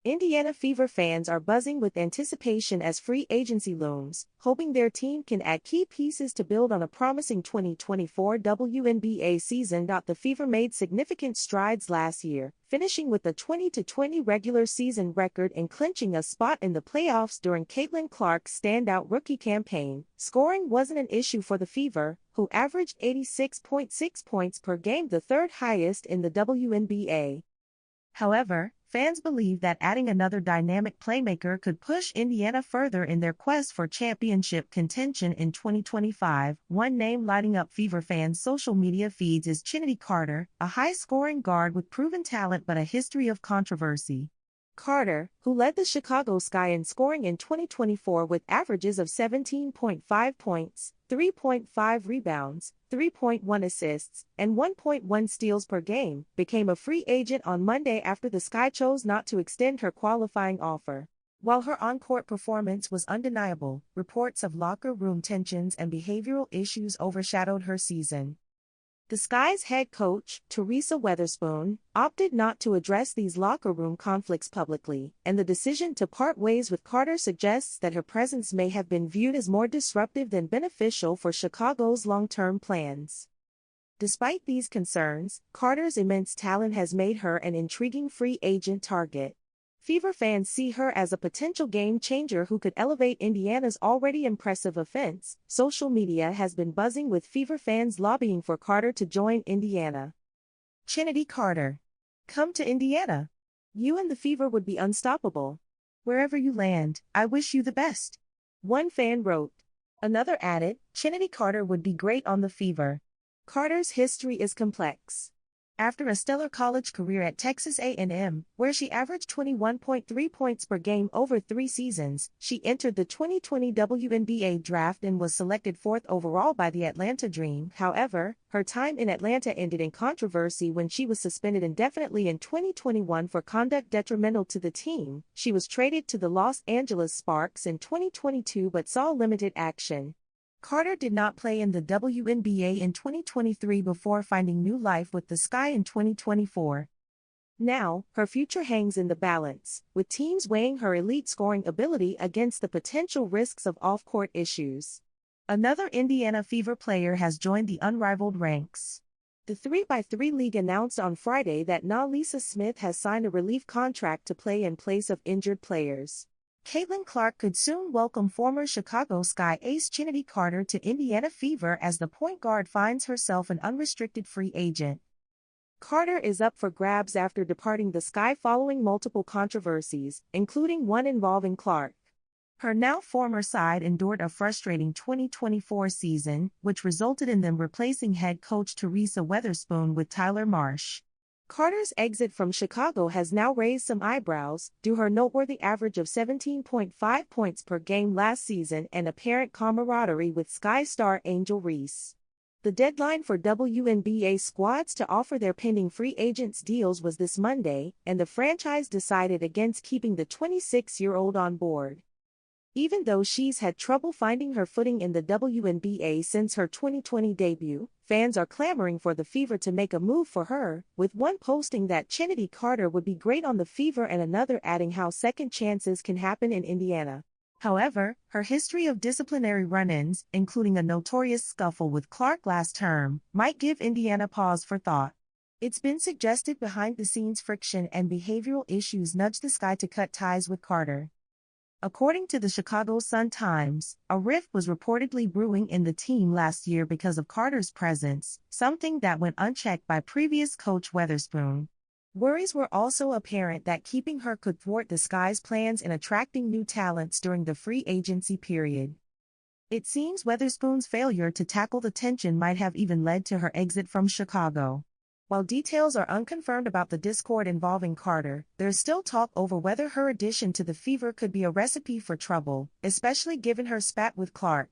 Indiana Fever fans are buzzing with anticipation as free agency looms, hoping their team can add key pieces to build on a promising 2024 WNBA season. The Fever made significant strides last year, finishing with a 20-20 regular season record and clinching a spot in the playoffs during Caitlin Clark's standout rookie campaign. Scoring wasn't an issue for the Fever, who averaged 86.6 points per game, the third highest in the WNBA. However, fans believe that adding another dynamic playmaker could push Indiana further in their quest for championship contention in 2025. One name lighting up Fever fans' social media feeds is Chennedy Carter, a high-scoring guard with proven talent but a history of controversy. Carter, who led the Chicago Sky in scoring in 2024 with averages of 17.5 points, 3.5 rebounds, 3.1 assists, and 1.1 steals per game, became a free agent on Monday after the Sky chose not to extend her qualifying offer. While her on-court performance was undeniable, reports of locker room tensions and behavioral issues overshadowed her season. The Sky's head coach, Teresa Weatherspoon, opted not to address these locker room conflicts publicly, and the decision to part ways with Carter suggests that her presence may have been viewed as more disruptive than beneficial for Chicago's long-term plans. Despite these concerns, Carter's immense talent has made her an intriguing free agent target. Fever fans see her as a potential game-changer who could elevate Indiana's already impressive offense. Social media has been buzzing with Fever fans lobbying for Carter to join Indiana. Chennedy Carter. Come to Indiana. You and the Fever would be unstoppable. Wherever you land, I wish you the best. One fan wrote. Another added, Chennedy Carter would be great on the Fever. Carter's history is complex. After a stellar college career at Texas A&M, where she averaged 21.3 points per game over 3 seasons, she entered the 2020 WNBA draft and was selected 4th overall by the Atlanta Dream. However, her time in Atlanta ended in controversy when she was suspended indefinitely in 2021 for conduct detrimental to the team. She was traded to the Los Angeles Sparks in 2022 but saw limited action. Carter did not play in the WNBA in 2023 before finding new life with the Sky in 2024. Now, her future hangs in the balance, with teams weighing her elite scoring ability against the potential risks of off-court issues. Another Indiana Fever player has joined the unrivaled ranks. The 3x3 League announced on Friday that Lisa Smith has signed a relief contract to play in place of injured players. Caitlin Clark could soon welcome former Chicago Sky ace Chennedy Carter to Indiana Fever as the point guard finds herself an unrestricted free agent. Carter is up for grabs after departing the Sky following multiple controversies, including one involving Clark. Her now former side endured a frustrating 2024 season, which resulted in them replacing head coach Teresa Weatherspoon with Tyler Marsh. Carter's exit from Chicago has now raised some eyebrows, due to her noteworthy average of 17.5 points per game last season and apparent camaraderie with Sky star Angel Reese. The deadline for WNBA squads to offer their pending free agents deals was this Monday, and the franchise decided against keeping the 26-year-old on board. Even though she's had trouble finding her footing in the WNBA since her 2020 debut, fans are clamoring for the Fever to make a move for her, with one posting that Chennedy Carter would be great on the Fever and another adding how second chances can happen in Indiana. However, her history of disciplinary run-ins, including a notorious scuffle with Clark last term, might give Indiana pause for thought. It's been suggested behind-the-scenes friction and behavioral issues nudged the Sky to cut ties with Carter. According to the Chicago Sun-Times, a rift was reportedly brewing in the team last year because of Carter's presence, something that went unchecked by previous coach Weatherspoon. Worries were also apparent that keeping her could thwart the Sky's plans in attracting new talents during the free agency period. It seems Weatherspoon's failure to tackle the tension might have even led to her exit from Chicago. While details are unconfirmed about the discord involving Carter, there's still talk over whether her addition to the Fever could be a recipe for trouble, especially given her spat with Clark.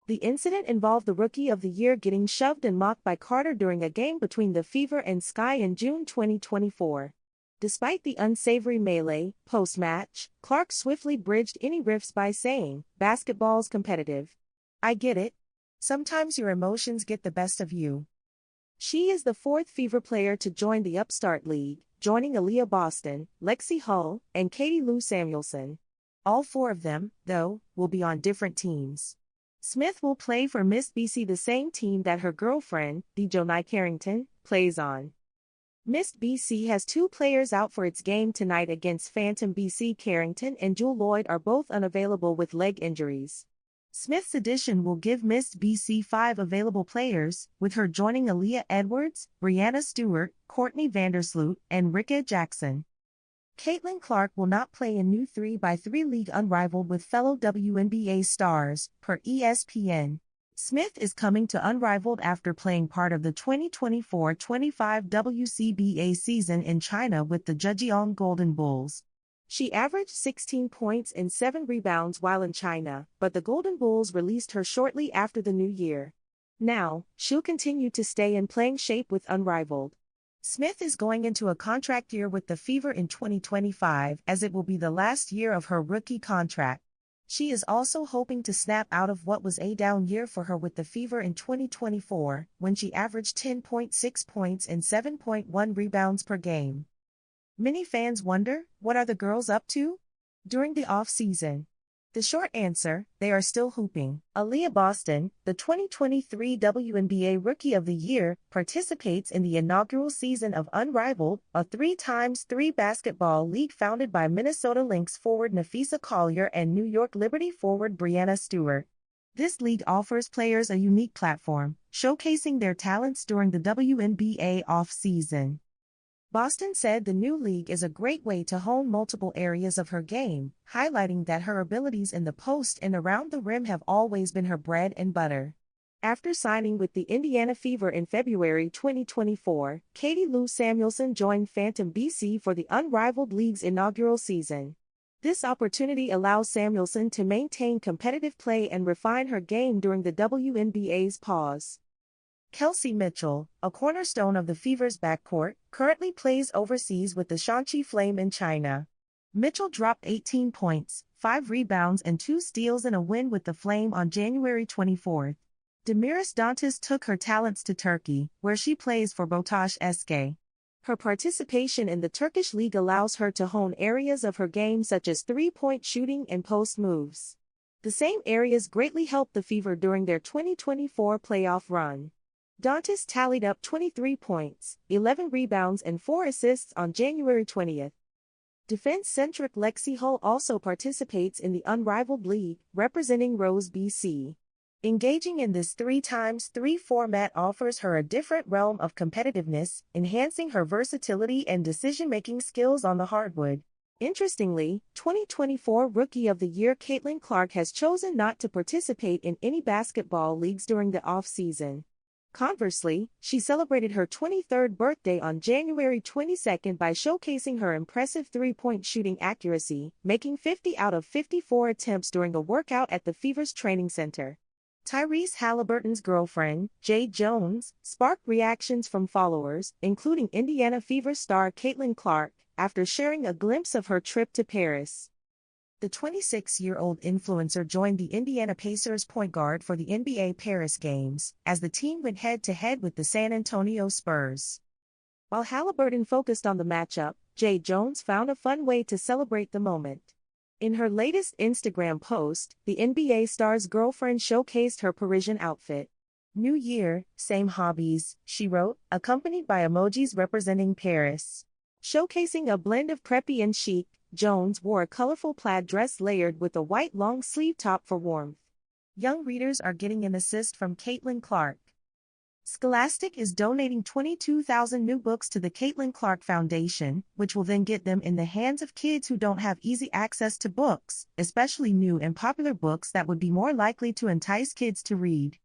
The incident involved the Rookie of the Year getting shoved and mocked by Carter during a game between the Fever and Sky in June 2024. Despite the unsavory melee, post-match, Clark swiftly bridged any rifts by saying, "Basketball's competitive. I get it. Sometimes your emotions get the best of you." She is the 4th Fever player to join the upstart league, joining Aaliyah Boston, Lexie Hull, and Katie Lou Samuelson. All four of them, though, will be on different teams. Smith will play for Miss BC, the same team that her girlfriend, Dejonai Carrington, plays on. Miss BC has two players out for its game tonight against Phantom BC. Carrington and Jewel Lloyd are both unavailable with leg injuries. Smith's addition will give Miss BC 5 available players, with her joining Aaliyah Edwards, Brianna Stewart, Courtney Vandersloot, and Ricka Jackson. Caitlin Clark will not play in new 3x3 league Unrivaled with fellow WNBA stars, per ESPN. Smith is coming to Unrivaled after playing part of the 2024-25 WCBA season in China with the Zhejiang Golden Bulls. She averaged 16 points and 7 rebounds while in China, but the Golden Bulls released her shortly after the new year. Now, she'll continue to stay in playing shape with Unrivaled. Smith is going into a contract year with the Fever in 2025, as it will be the last year of her rookie contract. She is also hoping to snap out of what was a down year for her with the Fever in 2024, when she averaged 10.6 points and 7.1 rebounds per game. Many fans wonder, what are the girls up to during the off-season? The short answer, they are still hooping. Aaliyah Boston, the 2023 WNBA Rookie of the Year, participates in the inaugural season of Unrivaled, a 3x3 basketball league founded by Minnesota Lynx forward Nafisa Collier and New York Liberty forward Brianna Stewart. This league offers players a unique platform, showcasing their talents during the WNBA off-season. Boston said the new league is a great way to hone multiple areas of her game, highlighting that her abilities in the post and around the rim have always been her bread and butter. After signing with the Indiana Fever in February 2024, Katie Lou Samuelson joined Phantom BC for the Unrivaled League's inaugural season. This opportunity allows Samuelson to maintain competitive play and refine her game during the WNBA's pause. Kelsey Mitchell, a cornerstone of the Fever's backcourt, currently plays overseas with the Shanxi Flame in China. Mitchell dropped 18 points, 5 rebounds and 2 steals in a win with the Flame on January 24. Demiris Dantas took her talents to Turkey, where she plays for Botaş SK. Her participation in the Turkish league allows her to hone areas of her game such as three-point shooting and post moves. The same areas greatly helped the Fever during their 2024 playoff run. Dantas tallied up 23 points, 11 rebounds and 4 assists on January 20. Defense-centric Lexie Hull also participates in the Unrivaled League, representing Rose BC. Engaging in this 3x3 format offers her a different realm of competitiveness, enhancing her versatility and decision-making skills on the hardwood. Interestingly, 2024 Rookie of the Year Caitlin Clark has chosen not to participate in any basketball leagues during the off-season. Conversely, she celebrated her 23rd birthday on January 22 by showcasing her impressive three-point shooting accuracy, making 50 out of 54 attempts during a workout at the Fever's training center. Tyrese Halliburton's girlfriend, Jade Jones, sparked reactions from followers, including Indiana Fever star Caitlin Clark, after sharing a glimpse of her trip to Paris. The 26-year-old influencer joined the Indiana Pacers point guard for the NBA Paris games, as the team went head-to-head with the San Antonio Spurs. While Halliburton focused on the matchup, Jade Jones found a fun way to celebrate the moment. In her latest Instagram post, the NBA star's girlfriend showcased her Parisian outfit. "New year, same hobbies," she wrote, accompanied by emojis representing Paris. Showcasing a blend of preppy and chic, Jones wore a colorful plaid dress layered with a white long-sleeve top for warmth. Young readers are getting an assist from Caitlin Clark. Scholastic is donating 22,000 new books to the Caitlin Clark Foundation, which will then get them in the hands of kids who don't have easy access to books, especially new and popular books that would be more likely to entice kids to read.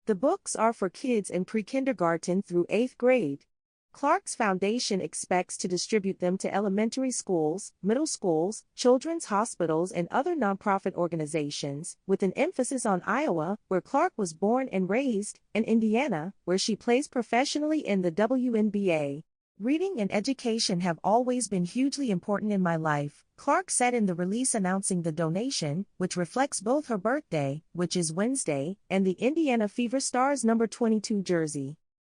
The books are for kids in pre-kindergarten through 8th grade. Clark's foundation expects to distribute them to elementary schools, middle schools, children's hospitals and other nonprofit organizations, with an emphasis on Iowa, where Clark was born and raised, and Indiana, where she plays professionally in the WNBA. "Reading and education have always been hugely important in my life," Clark said in the release announcing the donation, which reflects both her birthday, which is Wednesday, and the Indiana Fever star's number 22 jersey.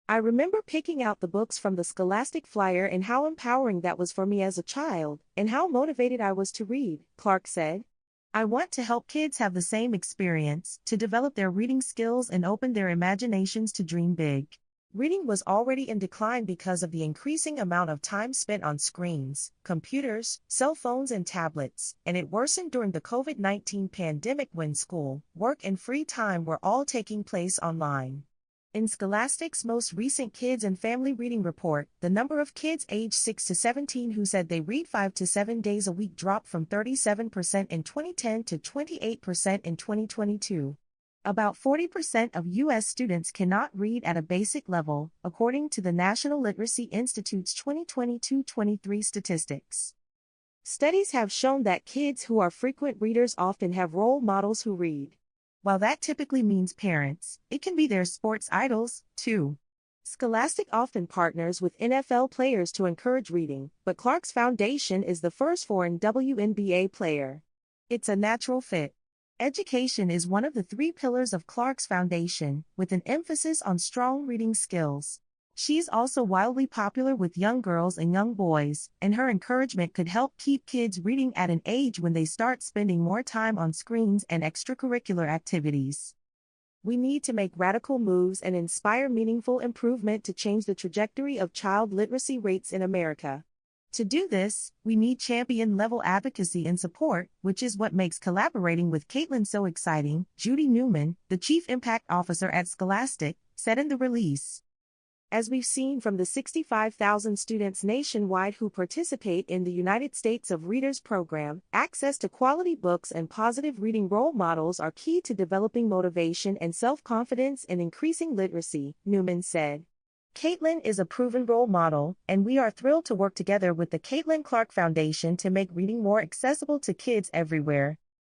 I remember picking out the books from the Scholastic flyer and how empowering that was for me as a child, and how motivated I was to read, Clark said. I want to help kids have the same experience, to develop their reading skills and open their imaginations to dream big. Reading was already in decline because of the increasing amount of time spent on screens, computers, cell phones, and tablets, and it worsened during the COVID-19 pandemic when school, work, and free time were all taking place online. In Scholastic's most recent Kids and Family Reading Report, the number of kids aged 6 to 17 who said they read 5 to 7 days a week dropped from 37% in 2010 to 28% in 2022. About 40% of U.S. students cannot read at a basic level, according to the National Literacy Institute's 2022-23 statistics. Studies have shown that kids who are frequent readers often have role models who read. While that typically means parents, it can be their sports idols, too. Scholastic often partners with NFL players to encourage reading, but Clark's foundation is the first foreign WNBA player. It's a natural fit. Education is one of the 3 pillars of Clark's foundation, with an emphasis on strong reading skills. She's also wildly popular with young girls and young boys, and her encouragement could help keep kids reading at an age when they start spending more time on screens and extracurricular activities. We need to make radical moves and inspire meaningful improvement to change the trajectory of child literacy rates in America. To do this, we need champion-level advocacy and support, which is what makes collaborating with Caitlin so exciting, Judy Newman, the Chief Impact Officer at Scholastic, said in the release. As we've seen from the 65,000 students nationwide who participate in the United States of Readers program, access to quality books and positive reading role models are key to developing motivation and self-confidence and increasing literacy, Newman said. Caitlin is a proven role model, and we are thrilled to work together with the Caitlin Clark Foundation to make reading more accessible to kids everywhere,